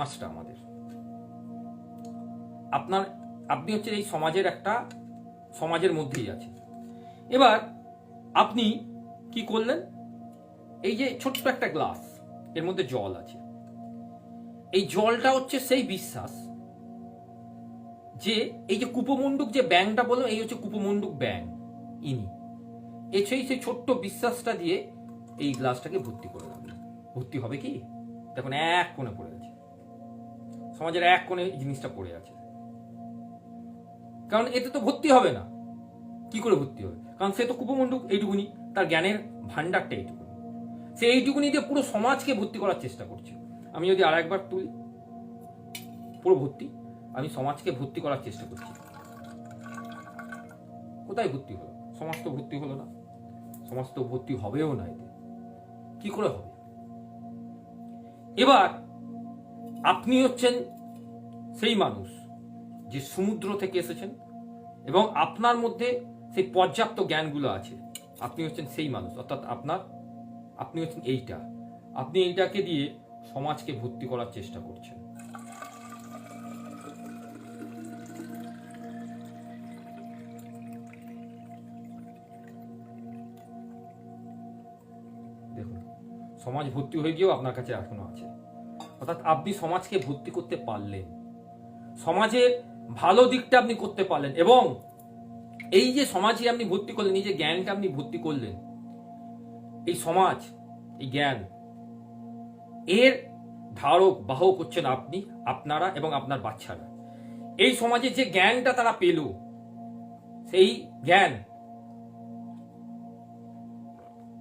সমাজটা আমাদের আপনি হচ্ছে এই সমাজের মধ্যেই আছে। এবার আপনি কি করলেন, এই যে ছোট্ট একটা গ্লাস, এর মধ্যে জল আছে, এই জলটা হচ্ছে সেই বিশ্বাস যে এই যে কুপমণ্ডুক যে ব্যাংটা বললাম, এই হচ্ছে কুপমণ্ডুক ব্যাং, সেই ছোট্ট বিশ্বাসটা দিয়ে এই গ্লাসটাকে ভর্তি করে রাখবেন। ভর্তি হবে কি, দেখুন এক কোণে পড়ে আছে, সমাজের এক কোণে জিনিসটা পড়ে আছে, কারণ এতে তো ভর্তি হবে না। কি করে ভর্তি হবে, কারণ সে তো কুপমণ্ডুক, এইটুকুনি তার জ্ঞানের ভান্ডারটা এইটুকুনি, সে এইটুকুনি দিয়ে পুরো সমাজকে ভর্তি করার চেষ্টা করছে। আমি যদি আর একবার তুলি, পুরো ভর্তি, আমি সমাজকে ভর্তি করার চেষ্টা করছি। কোথায় ভর্তি হলো? সমাজ তো ভর্তি হলো না, সমাজ তো ভর্তি হবেও না। এতে কি করে হবে? এবার আপনি হচ্ছেন সেই মানুষ যে সমুদ্র থেকে এসেছেন এবং আপনার মধ্যে সেই পর্যাপ্ত জ্ঞানগুলো আছে। আপনি হচ্ছেন সেই মানুষ, অর্থাৎ আপনি হচ্ছেন আপনি এইটাকে দিয়ে সমাজকে ভর্তি করার চেষ্টা করছেন। দেখুন, সমাজ ভর্তি হয়ে গিয়েও আপনার কাছে এখনো আছে, অর্থাৎ আপনি সমাজকে ভর্তি করতে পারলেন, সমাজের ভালো দিকটা আপনি করতে পারলেন। এবং এই যে সমাজে আপনি ভর্তি করলেন, এই যে জ্ঞানটা আপনি ভর্তি করলেন, এই সমাজ, এই জ্ঞান, এর ধারক বাহক হচ্ছেন আপনি, আপনারা এবং আপনার বাচ্চারা। এই সমাজে যে জ্ঞানটা তারা পেল, সেই জ্ঞান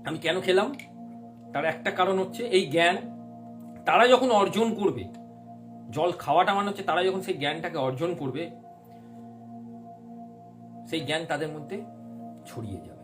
আমি কেন খেলাম, তার একটা কারণ হচ্ছে এই জ্ঞান তারা যখন অর্জন করবে, জল খাওয়াটা মানে হচ্ছে তারা যখন সেই জ্ঞানটাকে অর্জন করবে, সেই জ্ঞান তাদের মধ্যে ছড়িয়ে যাবে।